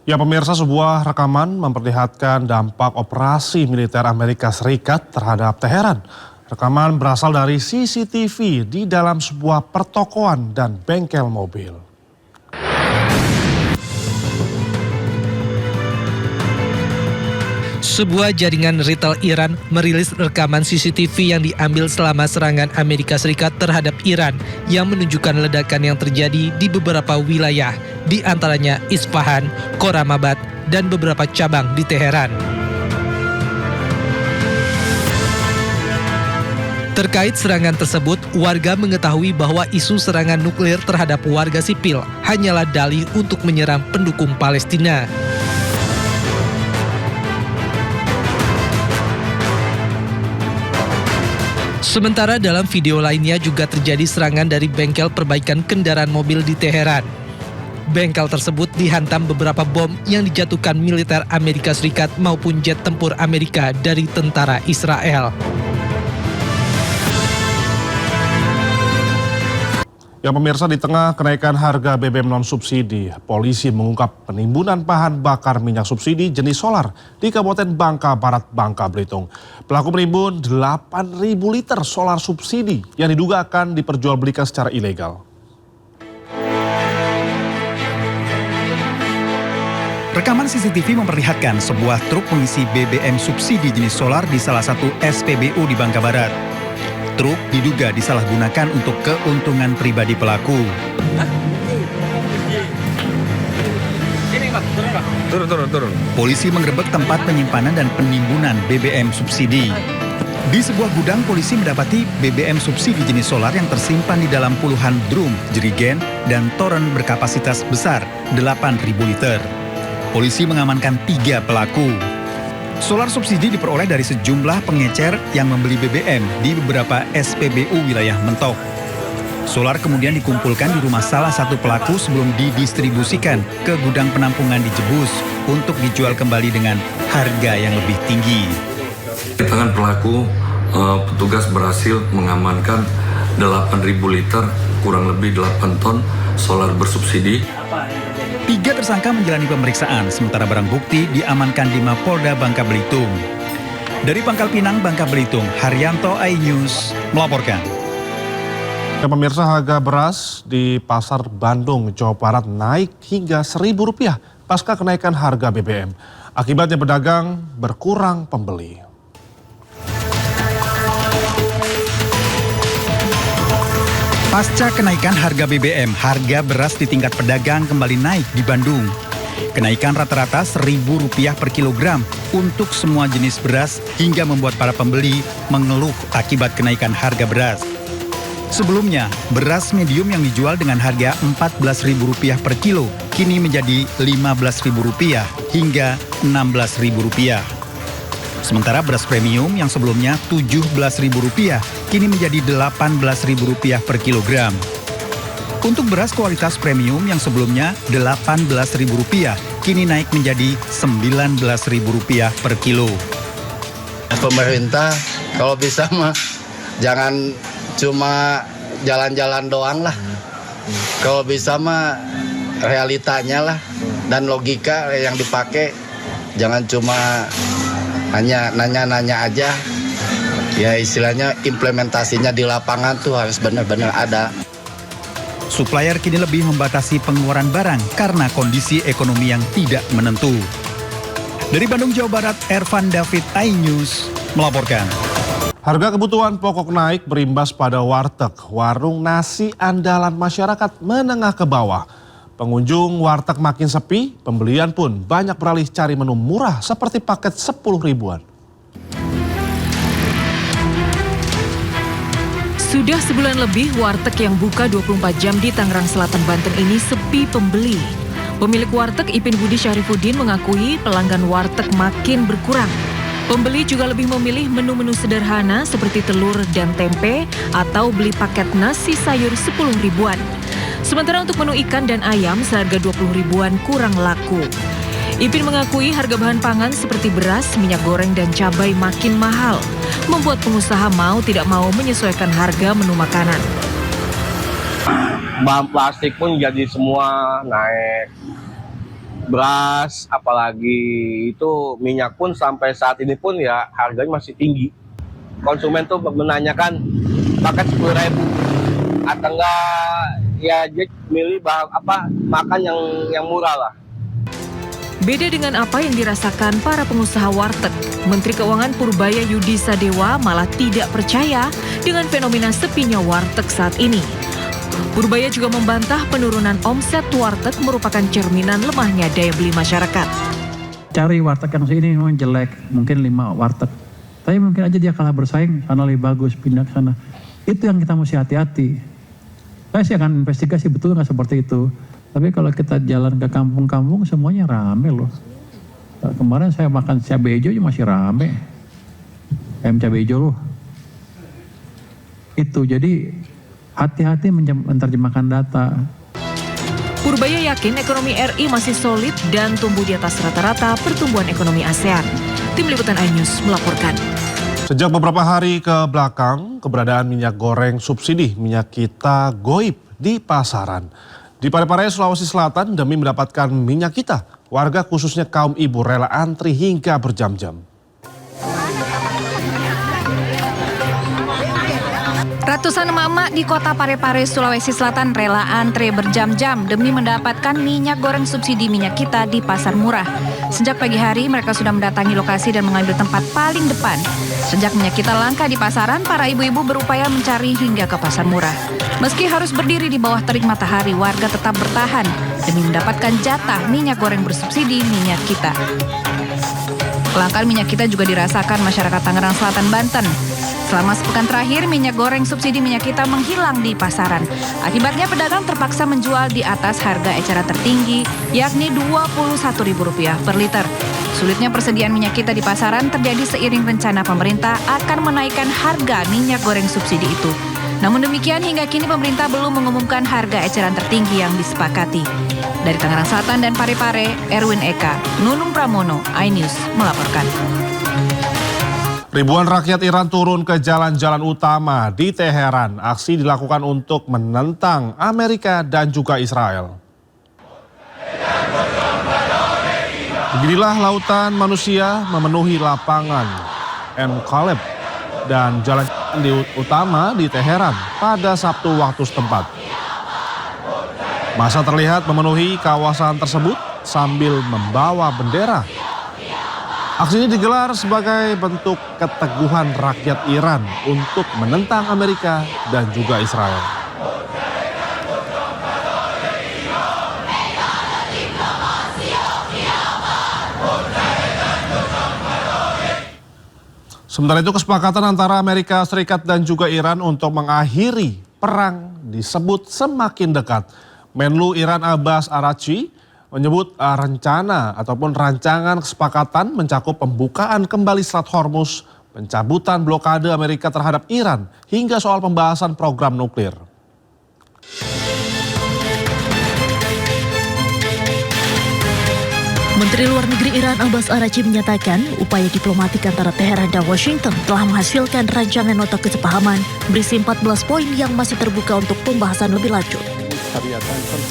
Ya pemirsa, sebuah rekaman memperlihatkan dampak operasi militer Amerika Serikat terhadap Teheran. Rekaman berasal dari CCTV di dalam sebuah pertokoan dan bengkel mobil. Sebuah jaringan retail Iran merilis rekaman CCTV yang diambil selama serangan Amerika Serikat terhadap Iran yang menunjukkan ledakan yang terjadi di beberapa wilayah, di antaranya Isfahan, Khoramabad, dan beberapa cabang di Teheran. Terkait serangan tersebut, warga mengetahui bahwa isu serangan nuklir terhadap warga sipil hanyalah dalih untuk menyerang pendukung Palestina. Sementara dalam video lainnya juga terjadi serangan dari bengkel perbaikan kendaraan mobil di Teheran. Bengkel tersebut dihantam beberapa bom yang dijatuhkan militer Amerika Serikat maupun jet tempur Amerika dari tentara Israel. Ya pemirsa, di tengah kenaikan harga BBM non-subsidi, polisi mengungkap penimbunan bahan bakar minyak subsidi jenis solar di Kabupaten Bangka Barat, Bangka Belitung. Pelaku menimbun 8.000 liter solar subsidi yang diduga akan diperjualbelikan secara ilegal. Rekaman CCTV memperlihatkan sebuah truk pengisi BBM subsidi jenis solar di salah satu SPBU di Bangka Barat. Truk diduga disalahgunakan untuk keuntungan pribadi pelaku. Turun. Polisi menggerebek tempat penyimpanan dan penimbunan BBM subsidi. Di sebuah gudang, polisi mendapati BBM subsidi jenis solar yang tersimpan di dalam puluhan drum, jerigen, dan toren berkapasitas besar 8.000 liter. Polisi mengamankan 3 pelaku. Solar subsidi diperoleh dari sejumlah pengecer yang membeli BBM di beberapa SPBU wilayah Mentok. Solar kemudian dikumpulkan di rumah salah satu pelaku sebelum didistribusikan ke gudang penampungan di Jebus untuk dijual kembali dengan harga yang lebih tinggi. Di tangan pelaku, petugas berhasil mengamankan 8.000 liter, kurang lebih 8 ton solar bersubsidi. 3 tersangka menjalani pemeriksaan, sementara barang bukti diamankan di Mapolda Bangka Belitung. Dari Pangkal Pinang, Bangka Belitung, Haryanto, iNews melaporkan. Ya pemirsa, harga beras di Pasar Bandung, Jawa Barat naik hingga Rp1.000 pasca kenaikan harga BBM. Akibatnya pedagang berkurang pembeli. Pasca kenaikan harga BBM, harga beras di tingkat pedagang kembali naik di Bandung. Kenaikan rata-rata Rp1.000 per kilogram untuk semua jenis beras hingga membuat para pembeli mengeluh akibat kenaikan harga beras. Sebelumnya, beras medium yang dijual dengan harga Rp14.000 per kilo kini menjadi Rp15.000 hingga Rp16.000. Sementara beras premium yang sebelumnya Rp17.000 kini menjadi Rp18.000 per kilogram. Untuk beras kualitas premium yang sebelumnya Rp18.000 kini naik menjadi Rp19.000 per kilo. Pemerintah kalau bisa mah jangan cuma jalan-jalan doang lah. Kalau bisa mah realitanya lah dan logika yang dipakai, jangan cuma hanya nanya-nanya aja. Ya istilahnya implementasinya di lapangan tuh harus benar-benar ada. Supplier kini lebih membatasi pengeluaran barang karena kondisi ekonomi yang tidak menentu. Dari Bandung, Jawa Barat, Ervan David, iNews melaporkan. Harga kebutuhan pokok naik berimbas pada warteg, warung nasi andalan masyarakat menengah ke bawah. Pengunjung warteg makin sepi, pembelian pun banyak beralih cari menu murah seperti paket 10 ribuan. Sudah sebulan lebih warteg yang buka 24 jam di Tangerang Selatan, Banten ini sepi pembeli. Pemilik warteg Ipin Budi Syarifuddin mengakui pelanggan warteg makin berkurang. Pembeli juga lebih memilih menu-menu sederhana seperti telur dan tempe atau beli paket nasi sayur 10 ribuan. Sementara untuk menu ikan dan ayam seharga 20 ribuan kurang laku. Ipin mengakui harga bahan pangan seperti beras, minyak goreng, dan cabai makin mahal, membuat pengusaha mau tidak mau menyesuaikan harga menu makanan. Bahan plastik pun jadi semua naik. beras, apalagi itu minyak pun sampai saat ini pun ya harganya masih tinggi. Konsumen tuh menanyakan paket 10.000 atau enggak ya dia milih makan yang murah lah. Beda dengan apa yang dirasakan para pengusaha warteg, Menteri Keuangan Purbaya Yudi Sadewa malah tidak percaya dengan fenomena sepinya warteg saat ini. Purbaya juga membantah penurunan omset warteg merupakan cerminan lemahnya daya beli masyarakat. Cari warteg yang sini memang jelek, mungkin 5 warteg. Tapi mungkin aja dia kalah bersaing, sana lebih bagus, pindah ke sana. Itu yang kita mesti hati-hati. Saya sih akan investigasi betul nggak seperti itu. Tapi kalau kita jalan ke kampung-kampung semuanya rame loh. Kemarin saya makan cabai hijau masih rame. Ayam cabai hijau loh. Itu jadi hati-hati menerjemahkan data. Purbaya yakin ekonomi RI masih solid dan tumbuh di atas rata-rata pertumbuhan ekonomi ASEAN. Tim Liputan iNews melaporkan. Sejak beberapa hari ke belakang, keberadaan minyak goreng subsidi minyak kita goib di pasaran. Di Parepare, Sulawesi Selatan, demi mendapatkan minyak kita, warga khususnya kaum ibu rela antri hingga berjam-jam. Ratusan emak-emak di kota Parepare, Sulawesi Selatan rela antre berjam-jam demi mendapatkan minyak goreng subsidi minyak kita di pasar murah. Sejak pagi hari mereka sudah mendatangi lokasi dan mengambil tempat paling depan. Sejak minyak kita langka di pasaran, para ibu-ibu berupaya mencari hingga ke pasar murah. Meski harus berdiri di bawah terik matahari, warga tetap bertahan demi mendapatkan jatah minyak goreng bersubsidi minyak kita. Kelangkaan minyak kita juga dirasakan masyarakat Tangerang Selatan, Banten. Selama sepekan terakhir, minyak goreng subsidi minyak kita menghilang di pasaran. Akibatnya pedagang terpaksa menjual di atas harga eceran tertinggi, yakni Rp21.000 per liter. Sulitnya persediaan minyak kita di pasaran terjadi seiring rencana pemerintah akan menaikkan harga minyak goreng subsidi itu. Namun demikian, hingga kini pemerintah belum mengumumkan harga eceran tertinggi yang disepakati. Dari Tangerang Selatan dan Parepare, Erwin Eka, Nunung Pramono, iNews melaporkan. Ribuan rakyat Iran turun ke jalan-jalan utama di Teheran. Aksi dilakukan untuk menentang Amerika dan juga Israel. Beginilah lautan manusia memenuhi lapangan Kaleb dan jalan utama di Teheran pada Sabtu waktu setempat. Massa terlihat memenuhi kawasan tersebut sambil membawa bendera. Aksi ini digelar sebagai bentuk keteguhan rakyat Iran untuk menentang Amerika dan juga Israel. Sementara itu, kesepakatan antara Amerika Serikat dan juga Iran untuk mengakhiri perang disebut semakin dekat. Menlu Iran Abbas Araghchi menyebut rencana ataupun rancangan kesepakatan mencakup pembukaan kembali Selat Hormuz, pencabutan blokade Amerika terhadap Iran, hingga soal pembahasan program nuklir. Menteri Luar Negeri Iran Abbas Araghchi menyatakan upaya diplomatik antara Teheran dan Washington telah menghasilkan rancangan nota kesepahaman berisi 14 poin yang masih terbuka untuk pembahasan lebih lanjut.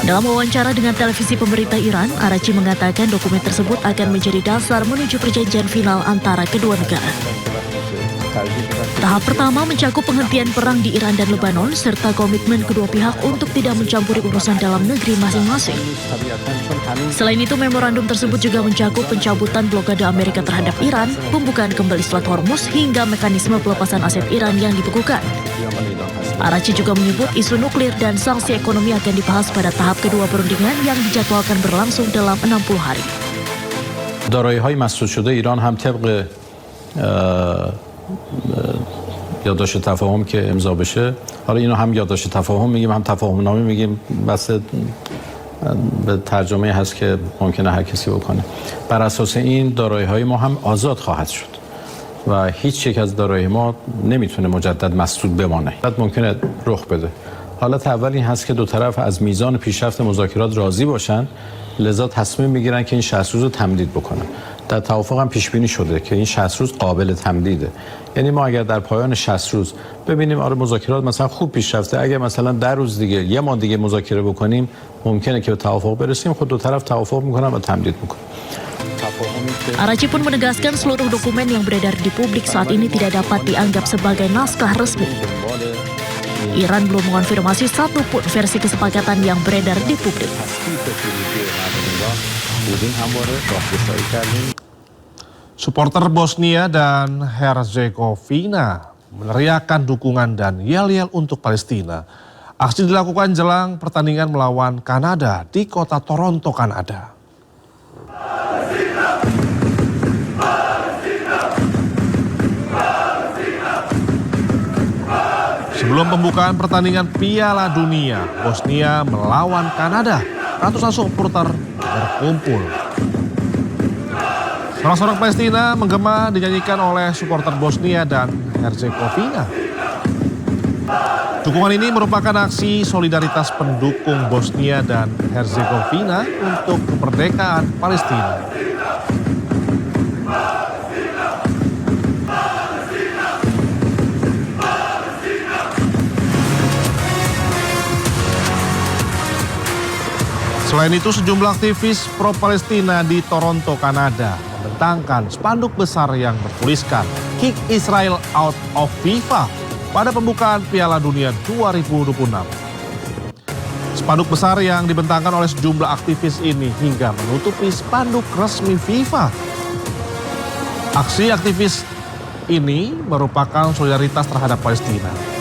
Dalam wawancara dengan televisi pemerintah Iran, Araghchi mengatakan dokumen tersebut akan menjadi dasar menuju perjanjian final antara kedua negara. Tahap pertama mencakup penghentian perang di Iran dan Lebanon serta komitmen kedua pihak untuk tidak mencampuri urusan dalam negeri masing-masing. Selain itu, memorandum tersebut juga mencakup pencabutan blokade Amerika terhadap Iran, pembukaan kembali Selat Hormuz, hingga mekanisme pelepasan aset Iran yang dibekukan. Araghchi juga menyebut isu nuklir dan sanksi ekonomi akan dibahas pada tahap kedua perundingan yang dijadwalkan berlangsung dalam 60 hari. دارایی‌های مسدود شده ایران هم طبق یادداشت تفاهم که امضا بشه، حالا اینو هم یادداشت تفاهم میگیم هم تفاهم نامه میگیم، بس به ترجمه هست که ممکنه هر کسی بکنه. بر اساس این دارایی‌های ما هم آزاد خواهد شد و هیچ یک از دارایی ما نمیتونه مجدد مسدود بمانه. ممکنه رخ بده. حالت اول این هست که دو طرف از میزان پیشرفت مذاکرات راضی باشن، لذا تصمیم میگیرن که این 60 روز رو تمدید بکنن. در توافق هم پیش بینی شده که این 60 روز قابل تمدیده. یعنی ما اگر در پایان 60 روز ببینیم آره مذاکرات مثلا خوب پیش رفته، اگر مثلا 10 روز دیگه یه ماه دیگه مذاکره بکنیم ممکنه که به توافق برسیم، خود دو طرف توافق میکنن و تمدید میکنن. Arachi pun menegaskan seluruh dokumen yang beredar di publik saat ini tidak dapat dianggap sebagai naskah resmi. Iran belum mengonfirmasi satupun versi kesepakatan yang beredar di publik. Supporter Bosnia dan Herzegovina meneriakkan dukungan dan yel-yel untuk Palestina. Aksi dilakukan jelang pertandingan melawan Kanada di kota Toronto, Kanada. Sebelum pembukaan pertandingan Piala Dunia, Bosnia melawan Kanada, ratusan supporter berkumpul. Sorak-sorak Palestina menggema dinyanyikan oleh supporter Bosnia dan Herzegovina. Dukungan ini merupakan aksi solidaritas pendukung Bosnia dan Herzegovina untuk kemerdekaan Palestina. Selain itu, sejumlah aktivis pro-Palestina di Toronto, Kanada membentangkan spanduk besar yang bertuliskan "Kick Israel out of FIFA" pada pembukaan Piala Dunia 2026. Spanduk besar yang dibentangkan oleh sejumlah aktivis ini hingga menutupi spanduk resmi FIFA. Aksi aktivis ini merupakan solidaritas terhadap Palestina.